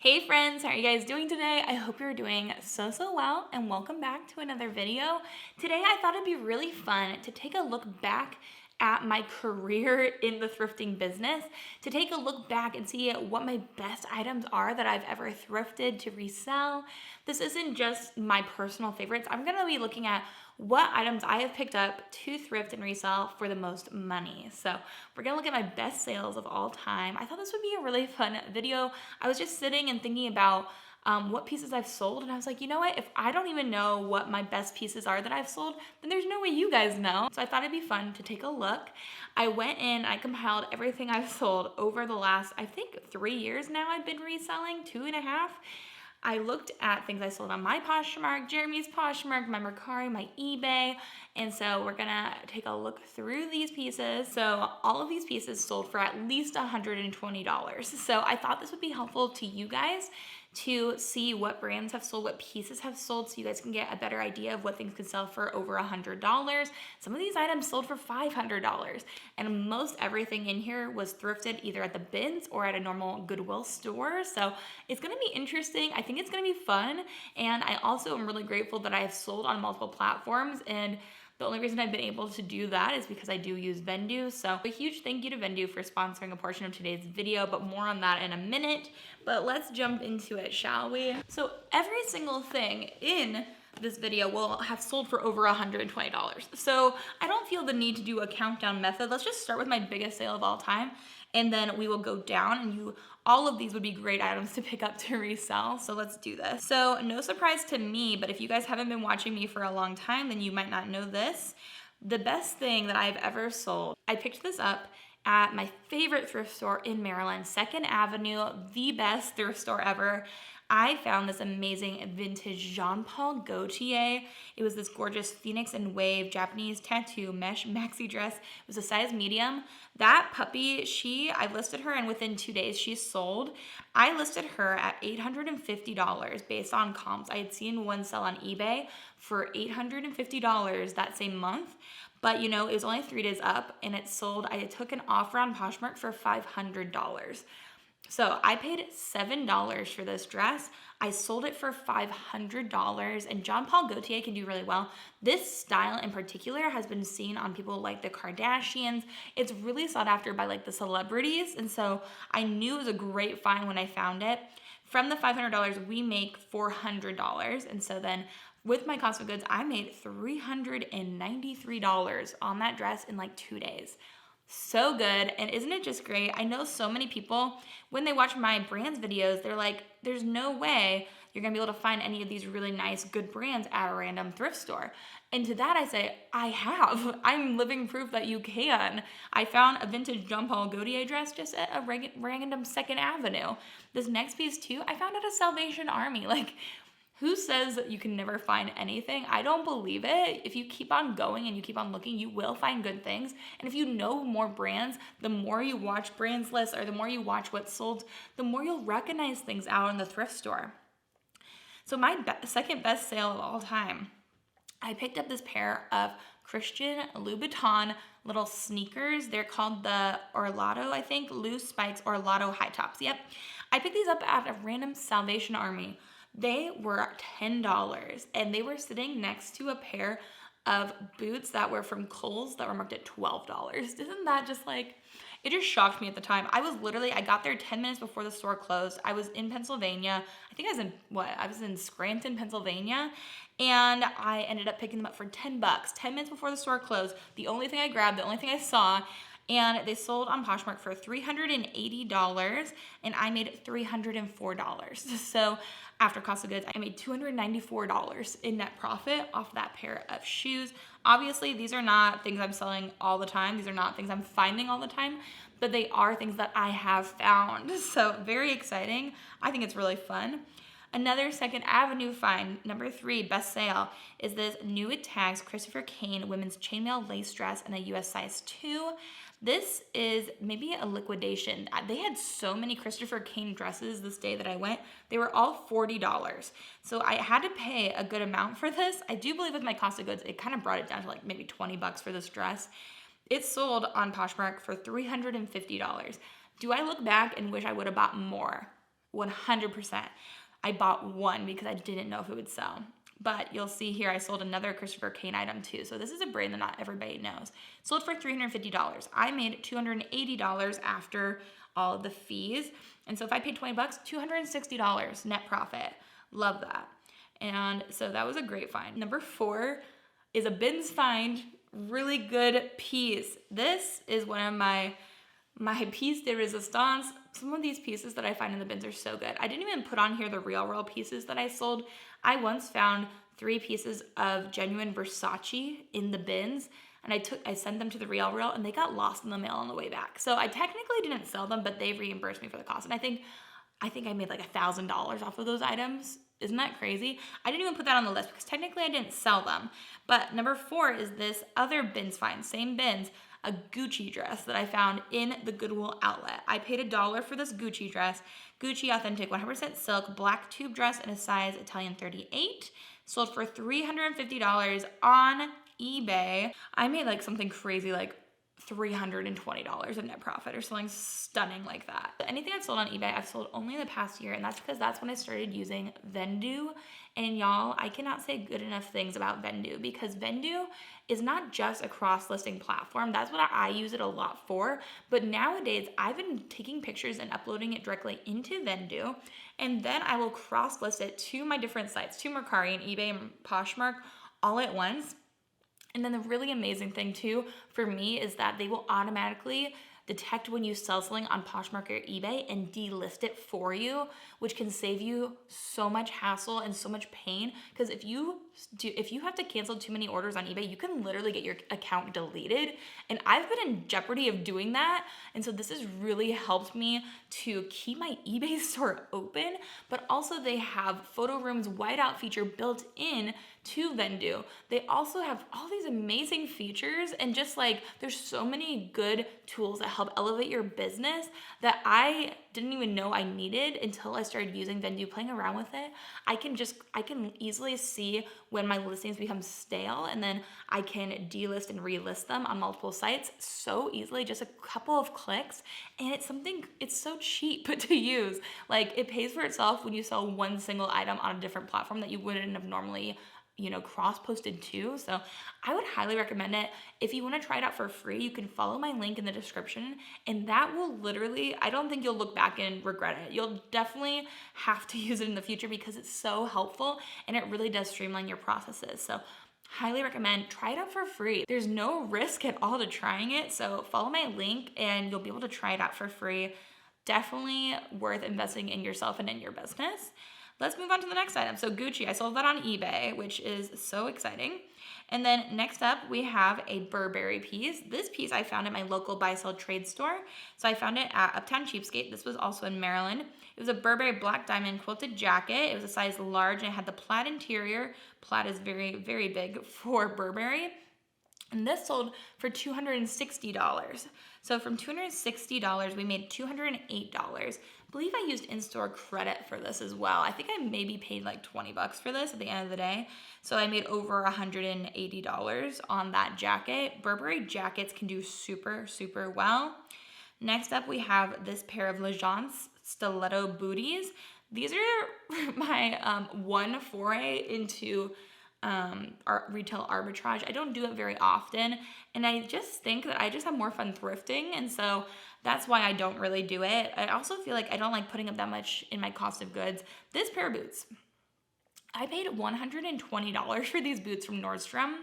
Hey friends, how are you guys doing today? I hope you're doing so well and welcome back to another video. Today I thought it'd be really fun to take a look back at my career in the thrifting business, to take a look back and see what my best items are that I've ever thrifted to resell. This isn't just my personal favorites. I'm gonna be looking at what items I have picked up to thrift and resell for the most money. So we're gonna look at my best sales of all time. I thought this would be a really fun video. I was just sitting and thinking about what pieces I've sold, and I was like, you know what, if I don't even know what my best pieces are that I've sold, then there's no way you guys know. So I thought it'd be fun to take a look. I went in, I compiled everything I've sold over the last, I think 3 years now I've been reselling, 2.5. I looked at things I sold on my Poshmark, Jeremy's Poshmark, my Mercari, my eBay, and so we're gonna take a look through these pieces. So all of these pieces sold for at least $120. So I thought this would be helpful to you guys to see what brands have sold, what pieces have sold, so you guys can get a better idea of what things could sell for over $100. Some of these items sold for $500, and most everything in here was thrifted either at the bins or at a normal Goodwill store. So it's gonna be interesting. I think it's gonna be fun, and I also am really grateful that I have sold on multiple platforms, and the only reason I've been able to do that is because I do use Vendoo. So a huge thank you to Vendoo for sponsoring a portion of today's video, but more on that in a minute. But let's jump into it, shall we? So every single thing in this video will have sold for over $120. So I don't feel the need to do a countdown method. Let's just start with my biggest sale of all time, and then we will go down, and all of these would be great items to pick up to resell. So let's do this. So no surprise to me, but if you guys haven't been watching me for a long time, then you might not know this. The best thing that I've ever sold, I picked this up at my favorite thrift store in Maryland, 2nd Avenue, the best thrift store ever. I found this amazing vintage Jean Paul Gaultier. It was this gorgeous phoenix and wave Japanese tattoo mesh maxi dress. It was a size medium. That puppy, I listed her, and within 2 days she sold. I listed her at $850 based on comps. I had seen one sell on eBay for $850 that same month. But you know, it was only 3 days up, and it sold. I took an offer on Poshmark for $500. So I paid $7 for this dress. I sold it for $500, and Jean Paul Gaultier can do really well. This style in particular has been seen on people like the Kardashians. It's really sought after by like the celebrities, and so I knew it was a great find when I found it. From the $500, we make $400, and so then with my cost of goods, I made $393 on that dress in like 2 days. So good, and isn't it just great? I know so many people, when they watch my brands videos, they're like, there's no way you're gonna be able to find any of these really nice, good brands at a random thrift store. And to that I say, I have. I'm living proof that you can. I found a vintage Jean Paul Gaultier dress just at a random 2nd Avenue. This next piece too, I found at a Salvation Army. Like, who says that you can never find anything? I don't believe it. If you keep on going and you keep on looking, you will find good things. And if you know more brands, the more you watch brands lists, or the more you watch what's sold, the more you'll recognize things out in the thrift store. So my second best sale of all time, I picked up this pair of Christian Louboutin little sneakers. They're called the Orlato, I think, loose spikes Orlato high tops. Yep. I picked these up at a random Salvation Army. They were $10, and they were sitting next to a pair of boots that were from Kohl's that were marked at $12. Isn't that just like, it just shocked me at the time. I got there 10 minutes before the store closed. I was in Pennsylvania. I think I was in Scranton, Pennsylvania, and I ended up picking them up for $10, 10 minutes before the store closed. The only thing I grabbed, the only thing I saw, and they sold on Poshmark for $380, and I made $304. So after cost of goods, I made $294 in net profit off that pair of shoes. Obviously, these are not things I'm selling all the time. These are not things I'm finding all the time, but they are things that I have found. So very exciting. I think it's really fun. Another 2nd Avenue find, number 3, best sale, is this new It Tags Christopher Kane women's chainmail lace dress in a US size 2. This is maybe a liquidation. They had so many Christopher Kane dresses this day that I went. They were all $40. So I had to pay a good amount for this. I do believe with my cost of goods, it kind of brought it down to like maybe $20 for this dress. It sold on Poshmark for $350. Do I look back and wish I would have bought more? 100%. I bought one because I didn't know if it would sell. But you'll see here, I sold another Christopher Kane item too. So this is a brand that not everybody knows. Sold for $350. I made $280 after all of the fees. And so if I paid 20 bucks, $260 net profit. Love that. And so that was a great find. Number 4 is a bins find, really good piece. This is one of my piece de resistance. Some of these pieces that I find in the bins are so good. I didn't even put on here the real pieces that I sold. I once found 3 pieces of genuine Versace in the bins, and I sent them to the Real and they got lost in the mail on the way back. So I technically didn't sell them, but they reimbursed me for the cost. And I think I made like $1,000 off of those items. Isn't that crazy? I didn't even put that on the list because technically I didn't sell them. But number 4 is this other bins find, same bins, a Gucci dress that I found in the Goodwill outlet. I paid $1 for this Gucci dress. Gucci authentic 100% silk black tube dress in a size Italian 38. Sold for $350 on eBay. I made like something crazy like $320 of net profit or something stunning like that. Anything I've sold on eBay, I've sold only in the past year, and that's because that's when I started using Vendoo. And y'all, I cannot say good enough things about Vendoo because Vendoo is not just a cross-listing platform. That's what I use it a lot for. But nowadays, I've been taking pictures and uploading it directly into Vendoo, and then I will cross-list it to my different sites, to Mercari and eBay and Poshmark all at once. And then the really amazing thing too for me is that they will automatically detect when you sell something on Poshmark or eBay and delist it for you, which can save you so much hassle and so much pain. Because if you have to cancel too many orders on eBay, you can literally get your account deleted. And I've been in jeopardy of doing that. And so this has really helped me to keep my eBay store open, but also they have photo rooms whiteout feature built in to Vendoo. They also have all these amazing features, and just like there's so many good tools that help elevate your business that I didn't even know I needed until I started using Vendoo, playing around with it. I can easily see when my listings become stale, and then I can delist and relist them on multiple sites so easily, just a couple of clicks. And it's so cheap to use. Like, it pays for itself when you sell one single item on a different platform that you wouldn't have normally cross-posted to. So I would highly recommend it. If you want to try it out for free, you can follow my link in the description, and that will literally, I don't think you'll look back and regret it. You'll definitely have to use it in the future because it's so helpful and it really does streamline your processes. So highly recommend, try it out for free. There's no risk at all to trying it. So follow my link and you'll be able to try it out for free. Definitely worth investing in yourself and in your business. Let's move on to the next item. So Gucci, I sold that on eBay, which is so exciting. And then next up, we have a Burberry piece. This piece I found at my local buy-sell trade store. So I found it at Uptown Cheapskate. This was also in Maryland. It was a Burberry black diamond quilted jacket. It was a size large and it had the plaid interior. Plaid is very, very big for Burberry. And this sold for $260. So from $260, we made $208. I believe I used in-store credit for this as well. I think I maybe paid like 20 bucks for this at the end of the day. So I made over $180 on that jacket. Burberry jackets can do super, super well. Next up, we have this pair of Legence stiletto booties. These are my one foray into retail arbitrage. I don't do it very often, and I just think that I just have more fun thrifting, and so that's why I don't really do it. I also feel like I don't like putting up that much in my cost of goods. This pair of boots, I paid $120 for these boots from Nordstrom,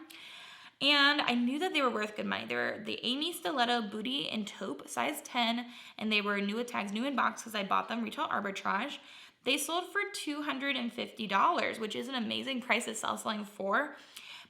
and I knew that they were worth good money. They were the Amy Stiletto Booty and Taupe, size 10, and they were new with tags, new in box because I bought them retail arbitrage. They sold for $250, which is an amazing price to sell something for.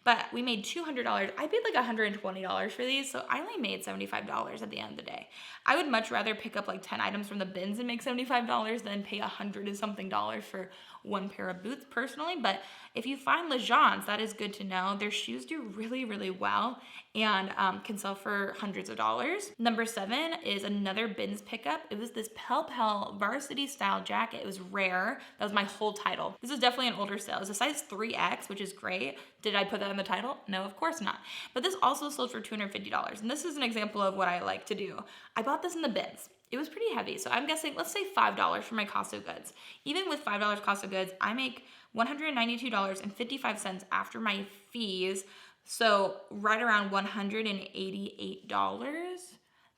But we made $200. I paid like $120 for these, so I only made $75 at the end of the day. I would much rather pick up like 10 items from the bins and make $75 than pay $100 and something for one pair of boots personally. But if you find Legence, that is good to know. Their shoes do really, really well and can sell for hundreds of dollars. Number 7 is another bins pickup. It was this Pel varsity style jacket. It was rare. That was my whole title. This is definitely an older sale. It was a size 3X, which is great. Did I put that in the title? No, of course not. But this also sold for $250. And this is an example of what I like to do. I bought this in the bins. it was pretty heavy. So I'm guessing, let's say $5 for my cost of goods. Even with $5 cost of goods, I make $192.55 after my fees. So right around $188.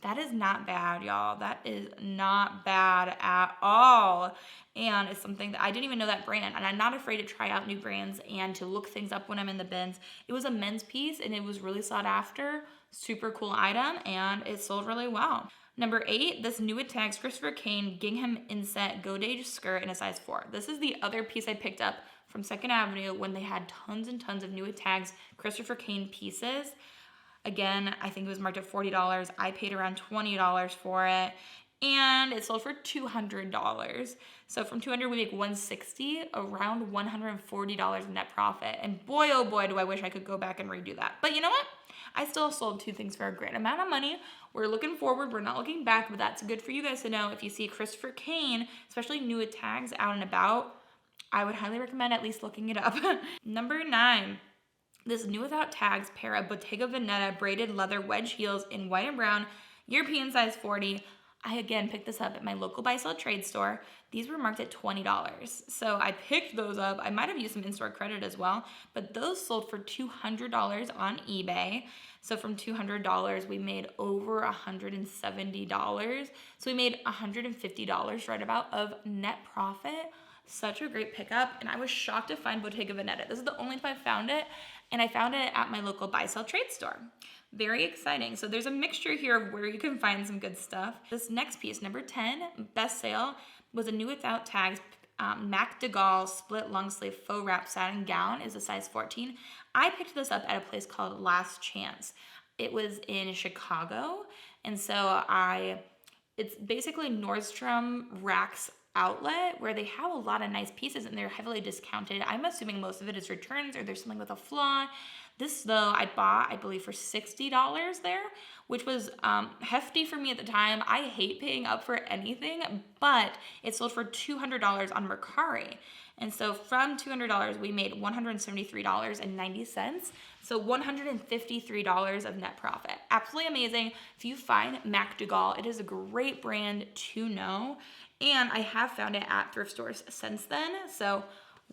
That is not bad, y'all. That is not bad at all. And it's something that I didn't even know that brand. And I'm not afraid to try out new brands and to look things up when I'm in the bins. It was a men's piece and it was really sought after. Super cool item, and it sold really well. Number 8, this new tags Christopher Kane gingham inset Godage skirt in a size 4. This is the other piece I picked up from 2nd Avenue when they had tons and tons of new tags Christopher Kane pieces. Again, I think it was marked at $40. I paid around $20 for it, and it sold for $200. So from $200, we make $160, around $140 in net profit. And boy, oh boy, do I wish I could go back and redo that. But you know what? I still sold 2 things for a great amount of money. We're looking forward. We're not looking back, but that's good for you guys to know. If you see Christopher Kane, especially new tags out and about, I would highly recommend at least looking it up. Number 9, this new without tags pair of Bottega Veneta braided leather wedge heels in white and brown, European size 40. I again picked this up at my local buy-sell trade store. These were marked at $20. So I picked those up. I might have used some in-store credit as well, but those sold for $200 on eBay. So from $200, we made over $170. So we made $150 right about of net profit. Such a great pickup, and I was shocked to find Bottega Veneta. This is the only time I found it, and I found it at my local buy-sell trade store. Very exciting. So there's a mixture here of where you can find some good stuff. This next piece, number 10, best sale, was a new without tags Mac de Gaulle split long sleeve faux wrap satin gown. Is a size 14. I picked this up at a place called Last Chance. It was in Chicago, and so it's basically Nordstrom Rack's outlet where they have a lot of nice pieces and they're heavily discounted. I'm assuming most of it is returns or there's something with a flaw. This though I bought, I believe, for $60 there, which was hefty for me at the time. I hate paying up for anything, but it sold for $200 on Mercari. And so from $200, we made $173.90. So $153 of net profit. Absolutely amazing. If you find Mac de Gaulle, it is a great brand to know. And I have found it at thrift stores since then. So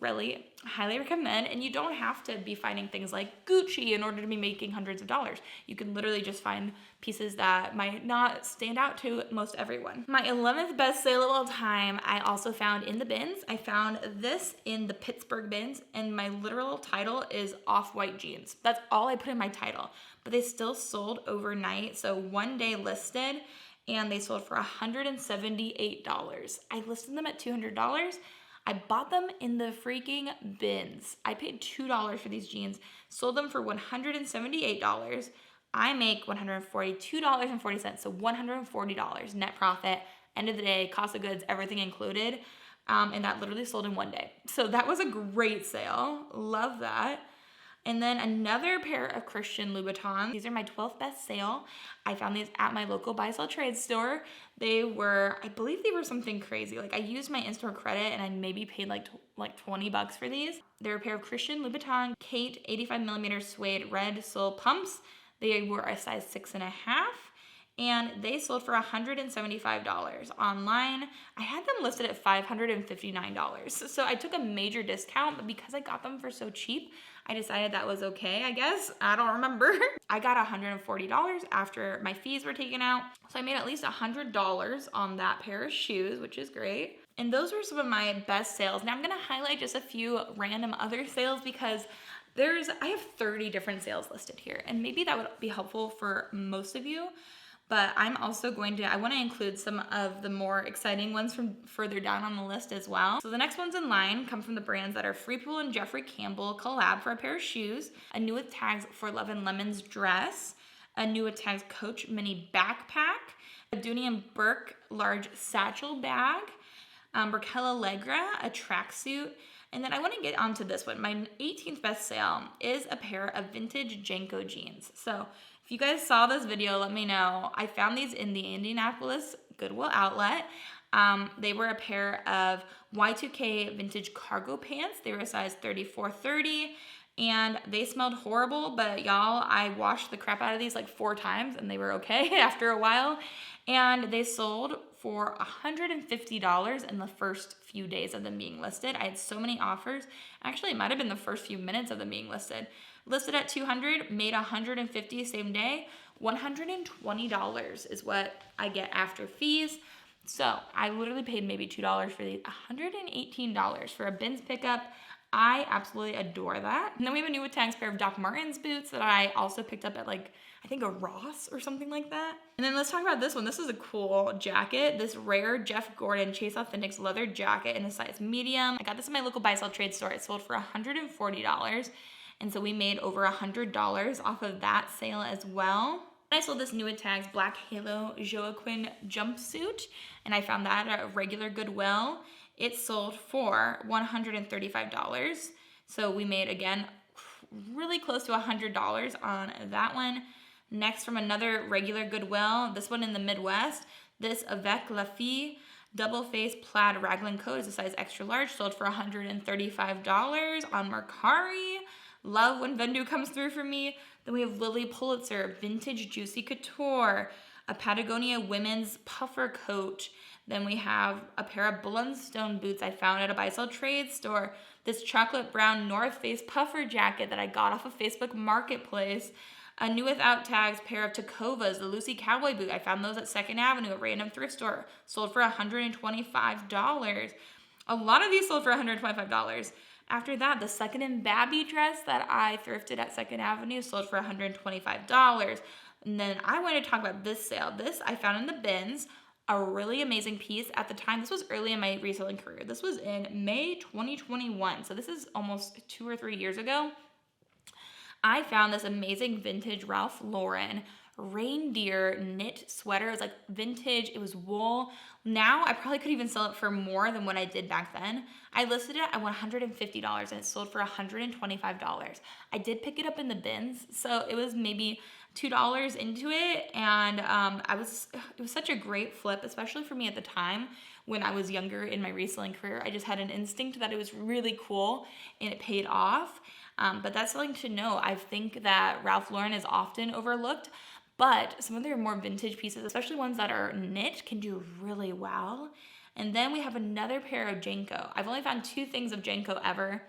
really highly recommend. And you don't have to be finding things like Gucci in order to be making hundreds of dollars. You can literally just find pieces that might not stand out to most everyone. My 11th best sale of all time, I also found in the bins. I found this in the Pittsburgh bins, and my literal title is off-white jeans. That's all I put in my title, but they still sold overnight. So one day listed, and they sold for $178. I listed them at $200. I bought them in the freaking bins. I paid $2 for these jeans, sold them for $178. I make $142.40, so $140 net profit. End of the day, cost of goods, everything included. And that literally sold in one day. So that was a great sale. Love that. And then another pair of Christian Louboutins. These are my 12th best sale. I found these at my local buy-sell trade store. They were, I believe they were something crazy. Like I used my in-store credit and I maybe paid like $20 for these. They're a pair of Christian Louboutin Kate 85mm suede red sole pumps. They were a size 6.5. And they sold for $175 online. I had them listed at $559. So I took a major discount, but because I got them for so cheap, I decided that was okay, I guess. I don't remember. I got $140 after my fees were taken out. So I made at least $100 on that pair of shoes, which is great. And those were some of my best sales. Now I'm gonna highlight just a few random other sales because I have 30 different sales listed here, and maybe that would be helpful for most of you. But I'm also I want to include some of the more exciting ones from further down on the list as well. So the next ones in line come from the brands that are Free Pool and Jeffrey Campbell collab for a pair of shoes, a new with tags for Love and Lemons dress, a new with tags Coach mini backpack, a Dooney and Burke large satchel bag, Raquel Allegra, a tracksuit. And then I want to get onto this one. My 18th best sale is a pair of vintage Janko jeans. So if you guys saw this video, let me know. I found these in the Indianapolis Goodwill outlet. They were a pair of Y2K vintage cargo pants. They were a size 34-30, and they smelled horrible, but y'all, I washed the crap out of these like 4 times and they were okay after a while. And they sold for $150 in the first few days of them being listed. I had so many offers. Actually, it might have been the first few minutes of them being listed. Listed at $200, made $150 same day. $120 is what I get after fees. So I literally paid maybe $2 for these, $118 for a bins pickup. I absolutely adore that. And then we have a new with tags pair of Doc Martens boots that I also picked up at like, I think a Ross or something like that. And then let's talk about this one. This is a cool jacket. This rare Jeff Gordon Chase Authentics leather jacket in a size medium. I got this in my local buy-sell trade store. It sold for $140. And so we made over $100 off of that sale as well. I sold this new with tags Black Halo Joaquin jumpsuit, and I found that at a regular Goodwill. It sold for $135. So we made, again, really close to $100 on that one. Next, from another regular Goodwill, this one in the Midwest, this Avec La Fille double face plaid raglan coat is a size extra large, sold for $135 on Mercari. Love when Vendoo comes through for me. Then we have Lily Pulitzer vintage juicy couture, a Patagonia women's puffer coat. Then we have a pair of Blundstone boots I found at a buy-sell trade store. This chocolate brown North Face puffer jacket that I got off of Facebook Marketplace. A new without tags pair of Tacovas, the Lucy Cowboy boot. I found those at 2nd Avenue, a random thrift store. Sold for $125. A lot of these sold for $125. After that, the Second and Babby dress that I thrifted at 2nd Avenue sold for $125. And then I want to talk about this sale. This I found in the bins, a really amazing piece at the time. This was early in my reselling career. This was in May 2021. So this is almost 2 or 3 years ago. I found this amazing vintage Ralph Lauren reindeer knit sweater. It was like vintage, it was wool. Now I probably could even sell it for more than what I did back then. I listed it at $150 and it sold for $125. I did pick it up in the bins, so it was maybe $2 into it, and it was such a great flip, especially for me at the time when I was younger in my reselling career. I just had an instinct that it was really cool and it paid off. But that's something to know. I think that Ralph Lauren is often overlooked, but some of their more vintage pieces, especially ones that are knit, can do really well. And then we have another pair of Janko. I've only found 2 things of Janko ever.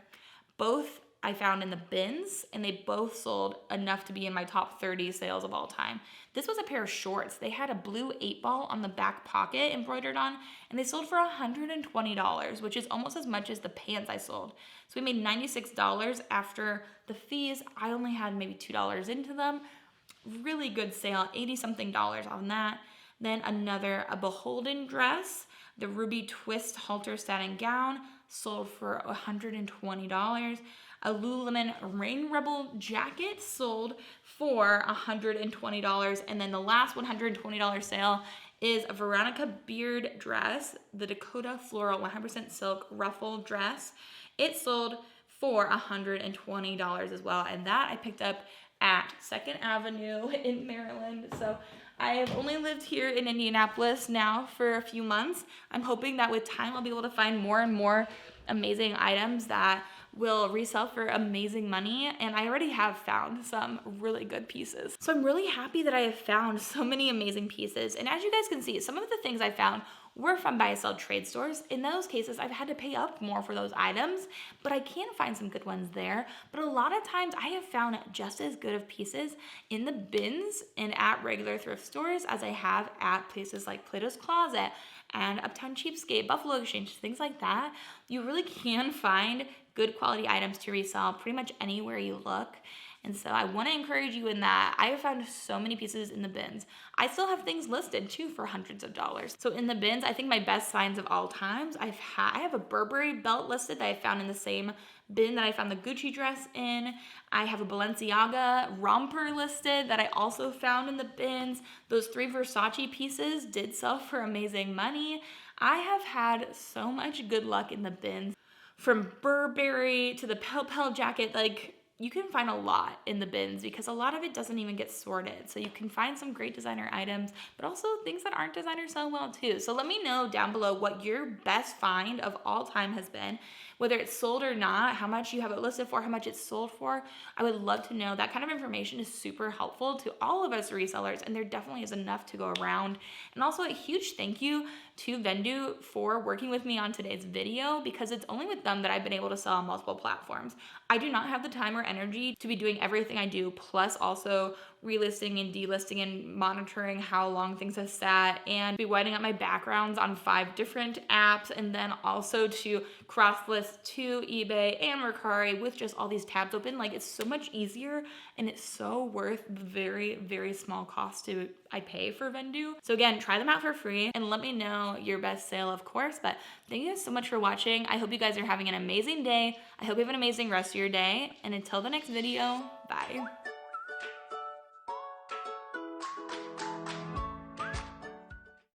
Both I found in the bins, and they both sold enough to be in my top 30 sales of all time. This was a pair of shorts. They had a blue 8-ball on the back pocket embroidered on, and they sold for $120, which is almost as much as the pants I sold. So we made $96 after the fees. I only had maybe $2 into them. Really good sale, 80-something dollars on that. Then a Beholden dress, the ruby twist halter satin gown, sold for $120. A Lululemon Rain Rebel jacket sold for $120. And then the last $120 sale is a Veronica Beard dress, the Dakota Floral 100% silk ruffle dress. It sold for $120 as well. And that I picked up at 2nd Avenue in Maryland. So I have only lived here in Indianapolis now for a few months. I'm hoping that with time I'll be able to find more and more amazing items that will resell for amazing money, and I already have found some really good pieces. So I'm really happy that I have found so many amazing pieces, and as you guys can see, some of the things I found were from buy-sell trade stores. In those cases, I've had to pay up more for those items, but I can find some good ones there. But a lot of times I have found just as good of pieces in the bins and at regular thrift stores as I have at places like Plato's Closet and Uptown Cheapskate, Buffalo Exchange, things like that. You really can find good quality items to resell pretty much anywhere you look. And so I want to encourage you in that. I have found so many pieces in the bins. I still have things listed too for hundreds of dollars. So in the bins, I think my best finds of all times, I have a Burberry belt listed that I found in the same bin that I found the Gucci dress in. I have a Balenciaga romper listed that I also found in the bins. Those 3 Versace pieces did sell for amazing money. I have had so much good luck in the bins. From Burberry to the Pel jacket, like you can find a lot in the bins because a lot of it doesn't even get sorted. So you can find some great designer items, but also things that aren't designer so well too. So let me know down below what your best find of all time has been, whether it's sold or not, how much you have it listed for, how much it's sold for. I would love to know. That kind of information is super helpful to all of us resellers, and there definitely is enough to go around. And also a huge thank you to Vendoo for working with me on today's video, because it's only with them that I've been able to sell on multiple platforms. I do not have the time or energy to be doing everything I do, plus also relisting and delisting and monitoring how long things have sat, and be whiting up my backgrounds on 5 different apps, and then also to cross list to eBay and Mercari with just all these tabs open. Like, it's so much easier, and it's so worth the very, very small cost I pay for Vendoo. So again, try them out for free and let me know your best sale, of course. But thank you guys so much for watching. I hope you guys are having an amazing day. I hope you have an amazing rest of your day. And until the next video, bye.